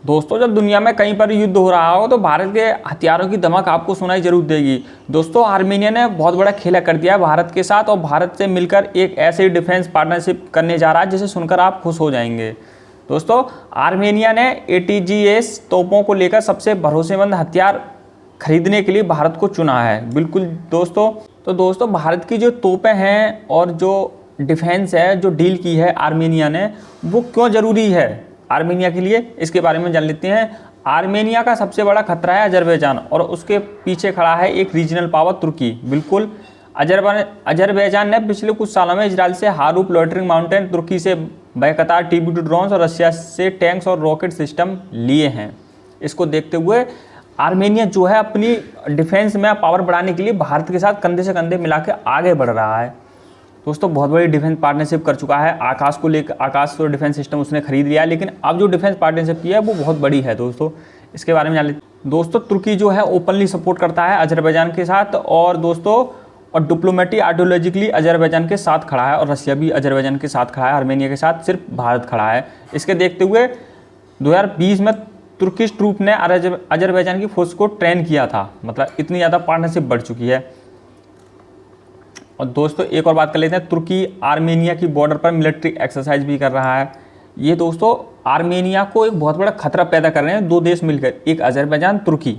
दोस्तों जब दुनिया में कहीं पर युद्ध हो रहा हो तो भारत के हथियारों की धमक आपको सुनाई जरूर देगी। दोस्तों आर्मेनिया ने बहुत बड़ा खेला कर दिया है भारत के साथ और भारत से मिलकर एक ऐसे डिफेंस पार्टनरशिप करने जा रहा है जिसे सुनकर आप खुश हो जाएंगे। दोस्तों आर्मेनिया ने ATGS तोपों को लेकर सबसे भरोसेमंद हथियार खरीदने के लिए भारत को चुना है। बिल्कुल दोस्तों, तो दोस्तों भारत की जो तोपें हैं और जो डिफेंस है जो डील की है आर्मेनिया ने, वो क्यों ज़रूरी है आर्मेनिया के लिए, इसके बारे में जान लेते हैं। आर्मेनिया का सबसे बड़ा खतरा है अजरबैजान और उसके पीछे खड़ा है एक रीजनल पावर तुर्की। बिल्कुल, अजरबैजान ने पिछले कुछ सालों में इजराइल से हारूप लॉइटरिंग माउंटेन, तुर्की से बेकतार TB2 ड्रोन्स और रशिया से टैंक्स और रॉकेट सिस्टम लिए हैं। इसको देखते हुए आर्मेनिया जो है अपनी डिफेंस में पावर बढ़ाने के लिए भारत के साथ कंधे से कंधे मिला के आगे बढ़ रहा है। दोस्तों बहुत बड़ी डिफेंस पार्टनरशिप कर चुका है। आकाश को लेकर, आकाश और डिफेंस सिस्टम उसने खरीद लिया, लेकिन अब जो डिफेंस पार्टनरशिप की है वो बहुत बड़ी है। दोस्तों इसके बारे में जान लेते। दोस्तों तुर्की जो है ओपनली सपोर्ट करता है अजरबैजान के साथ और दोस्तों और डिप्लोमेटिक आइडियोलॉजिकली अजरबैजान के साथ खड़ा है और रशिया भी अजरबैजान के साथ खड़ा है, आर्मेनिया के साथ सिर्फ भारत खड़ा है। इसके देखते हुए 2020 में तुर्किश ट्रूप ने अजरबैजान की फोर्स को ट्रेन किया था। मतलब इतनी ज़्यादा पार्टनरशिप बढ़ चुकी है। और दोस्तों एक और बात कर लेते हैं, तुर्की आर्मेनिया की बॉर्डर पर मिलिट्री एक्सरसाइज भी कर रहा है। ये दोस्तों आर्मेनिया को एक बहुत बड़ा खतरा पैदा कर रहे हैं दो देश मिलकर, एक अजरबैजान तुर्की।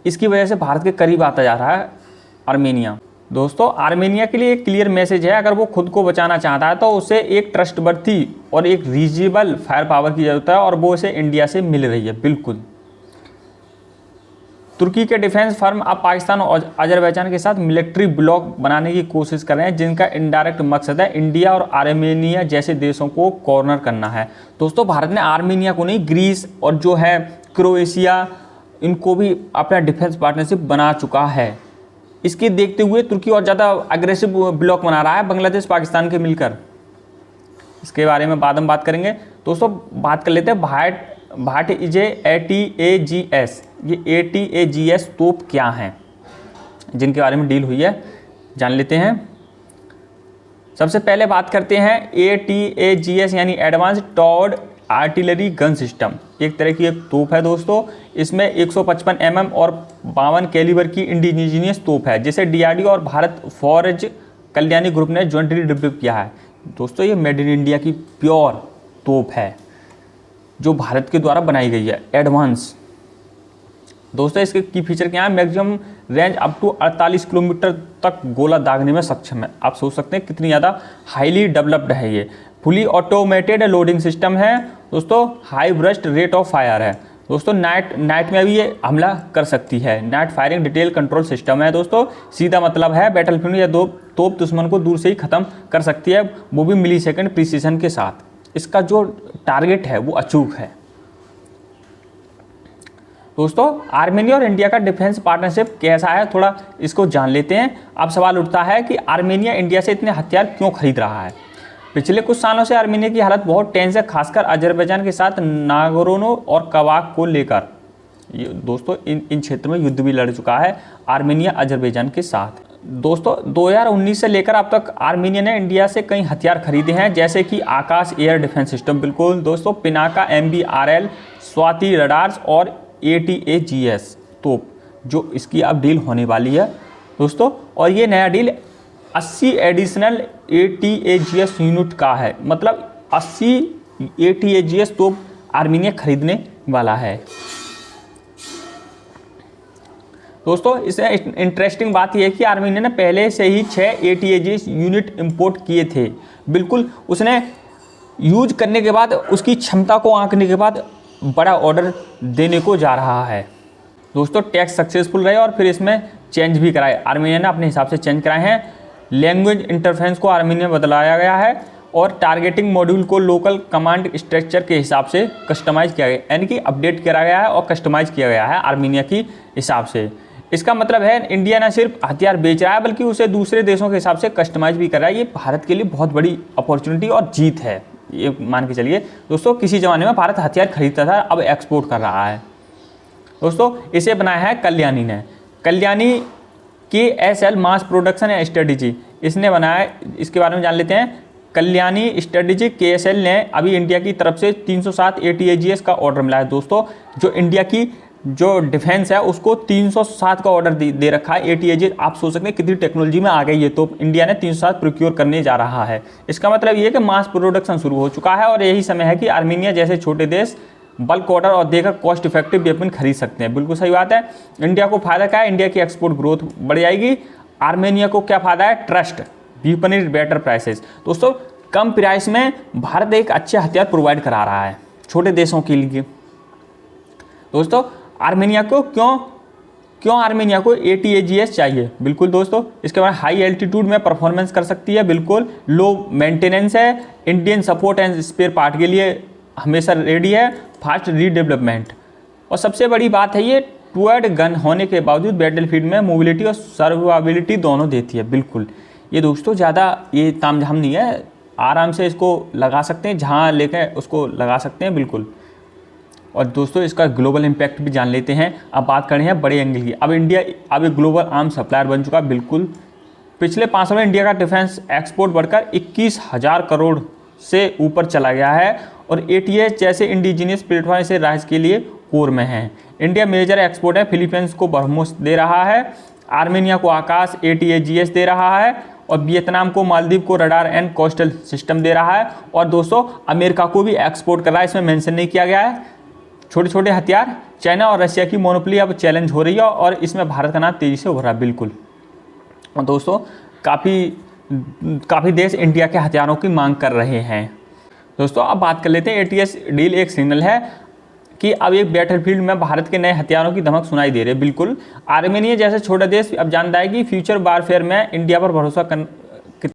इसकी वजह से भारत के करीब आता जा रहा है आर्मेनिया। दोस्तों आर्मेनिया के लिए एक क्लियर मैसेज है, अगर वो खुद को बचाना चाहता है तो उसे एक ट्रस्टवर्थी और एक रीजनेबल फायर पावर की जरूरत है और वो इसे इंडिया से मिल रही है। बिल्कुल, तुर्की के डिफेंस फर्म अब पाकिस्तान और अजरबैजान के साथ मिलिट्री ब्लॉक बनाने की कोशिश कर रहे हैं, जिनका इनडायरेक्ट मकसद है इंडिया और आर्मेनिया जैसे देशों को कॉर्नर करना है। दोस्तों भारत ने आर्मेनिया को नहीं, ग्रीस और जो है क्रोएशिया, इनको भी अपना डिफेंस पार्टनरशिप बना चुका है। इसके देखते हुए तुर्की और ज़्यादा अग्रेसिव ब्लॉक बना रहा है बांग्लादेश पाकिस्तान के मिलकर। इसके बारे में बाद में बात करेंगे। दोस्तों बात कर लेते हैं भाट ATAGS। ये ATAGS तोप क्या हैं जिनके बारे में डील हुई है, जान लेते हैं। सबसे पहले बात करते हैं ATAGS यानी advance toured artillery gun system. एक तरह की एक तोप है दोस्तों। इसमें 155 mm और 52 कैलिबर की इंडिजीनियस तोप है, जिसे DRDO और भारत फौज कल्याणी ग्रुप ने ज्वाइंटली डेवलप किया है। दोस्तों ये मेड इन इंडिया की प्योर तोप है जो भारत के द्वारा बनाई गई है, एडवांस। दोस्तों इसके की फीचर क्या है, maximum range up to 48 kilometre तक गोला दागने में सक्षम है। आप सोच सकते हैं कितनी ज़्यादा हाईली डेवलप्ड है ये। फुली ऑटोमेटेड लोडिंग सिस्टम है दोस्तों, high burst rate of fire है दोस्तों, नाइट में भी ये हमला कर सकती है। Night firing detail control system है दोस्तों। सीधा मतलब है बैटलफील्ड या तोप दुश्मन को दूर से ही ख़त्म कर सकती है, वो भी मिलीसेकंड प्रिसीजन के साथ। इसका जो टारगेट है वो अचूक है। दोस्तों आर्मेनिया और इंडिया का डिफेंस पार्टनरशिप कैसा है, थोड़ा इसको जान लेते हैं। अब सवाल उठता है कि आर्मेनिया इंडिया से इतने हथियार क्यों खरीद रहा है। पिछले कुछ सालों से आर्मेनिया की हालत बहुत टेंस है, खासकर अजरबैजान के साथ नागोर्नो और कराबाख को लेकर। ये दोस्तों इन क्षेत्रों में युद्ध भी लड़ चुका है आर्मेनिया अजरबैजान के साथ। दोस्तों 2019 से लेकर अब तक आर्मेनिया ने इंडिया से कई हथियार खरीदे हैं, जैसे कि आकाश एयर डिफेंस सिस्टम, बिल्कुल दोस्तों, पिनाका MBRL, स्वाति रडार्स और ATAGS तोप, जो इसकी अब डील होने वाली है दोस्तों। और ये नया डील 80 एडिशनल ATAGS यूनिट का है, मतलब 80 ATAGS तोप आर्मेनिया खरीदने वाला है। दोस्तों इसमें इंटरेस्टिंग बात यह है कि आर्मेनिया ने पहले से ही 6 ATAGS यूनिट इंपोर्ट किए थे। बिल्कुल, उसने यूज करने के बाद, उसकी क्षमता को आंकने के बाद बड़ा ऑर्डर देने को जा रहा है दोस्तों। टैक्स सक्सेसफुल रहे और फिर इसमें चेंज भी कराए, आर्मेनिया ने अपने हिसाब से चेंज कराए हैं। लैंग्वेज इंटरफेरेंस को आर्मेनिया में बदलाया गया है और टारगेटिंग मॉड्यूल को लोकल कमांड स्ट्रक्चर के हिसाब से कस्टमाइज़ किया गया, यानी कि अपडेट करा गया है और कस्टमाइज़ किया गया है आर्मेनिया की हिसाब से। इसका मतलब है इंडिया न सिर्फ हथियार बेच रहा है बल्कि उसे दूसरे देशों के हिसाब से कस्टमाइज़ भी कर रहा है। ये भारत के लिए बहुत बड़ी अपॉर्चुनिटी और जीत है, ये मान के चलिए दोस्तों। किसी ज़माने में भारत हथियार खरीदता था, अब एक्सपोर्ट कर रहा है दोस्तों। इसे बनाया है कल्याणी ने, Kalyani KSL mass production and strategy इसने बनाया। इसके बारे में जान लेते हैं। कल्याणी स्ट्रेटेजिक KSL ने अभी इंडिया की तरफ से 307 ATAGS का ऑर्डर मिला है दोस्तों। जो इंडिया की जो डिफेंस है उसको 307 का ऑर्डर दे रखा है ATAGS। आप सोच सकते हैं कितनी टेक्नोलॉजी में आ गई है, तो इंडिया ने 307 प्रोक्योर करने जा रहा है। इसका मतलब ये है कि मास प्रोडक्शन शुरू हो चुका है और यही समय है कि आर्मीनिया जैसे छोटे देश बल्क ऑर्डर और देकर कॉस्ट इफेक्टिव वेपन खरीद सकते हैं। बिल्कुल सही बात है। इंडिया को फायदा क्या है? इंडिया की एक्सपोर्ट ग्रोथ बढ़ जाएगी। आर्मेनिया को क्या फायदा है? Trust, weapon is better prices. दोस्तों कम प्राइस में भारत एक अच्छे हथियार प्रोवाइड करा रहा है छोटे देशों के लिए। दोस्तों आर्मेनिया को क्यों आर्मेनिया को ATAGS चाहिए? बिल्कुल दोस्तों, इसके बाद हाई एल्टीट्यूड में परफॉर्मेंस कर सकती है, बिल्कुल लो मेंटेनेंस है, Indian support and spare part के लिए हमेशा रेडी है, फास्ट रीडेवलपमेंट, और सबसे बड़ी बात है ये टूवर्ड गन होने के बावजूद बैटलफील्ड में मोबिलिटी और सर्वाइबिलिटी दोनों देती है। बिल्कुल ये दोस्तों ज़्यादा ये तामझाम नहीं है, आराम से इसको लगा सकते हैं, जहाँ लेके उसको लगा सकते हैं। बिल्कुल। और दोस्तों इसका ग्लोबल इम्पैक्ट भी जान लेते हैं। अब बात करें हैं बड़े एंगल की। अब इंडिया अब एक ग्लोबल आर्म सप्लायर बन चुका। बिल्कुल पिछले 5 सालों में इंडिया का डिफेंस एक्सपोर्ट बढ़कर 21,000 करोड़ से ऊपर चला गया है और ATAGS जैसे इंडिजीनियस प्लेटफॉर्म से राज्य के लिए कोर में है। इंडिया मेजर एक्सपोर्ट है, फिलीपींस को ब्रह्मोस दे रहा है, आर्मेनिया को आकाश ATAGS दे रहा है और वियतनाम को मालदीव को रडार एंड कोस्टल सिस्टम दे रहा है। और दोस्तों अमेरिका को भी एक्सपोर्ट कर रहा है, इसमें मेंशन नहीं किया गया है। छोटे छोटे हथियार, चाइना और रशिया की मोनोपोली अब चैलेंज हो रही है और इसमें भारत का नाम तेज़ी से उभर रहा है। बिल्कुल। और दोस्तों काफ़ी देश इंडिया के हथियारों की मांग कर रहे हैं। दोस्तों अब बात कर लेते हैं ATAGS डील एक सिग्नल है कि अब एक बैटलफील्ड में भारत के नए हथियारों की धमक सुनाई दे रही है। बिल्कुल आर्मेनिया जैसे छोटा देश अब जानता है कि फ्यूचर वारफेयर में इंडिया पर भरोसा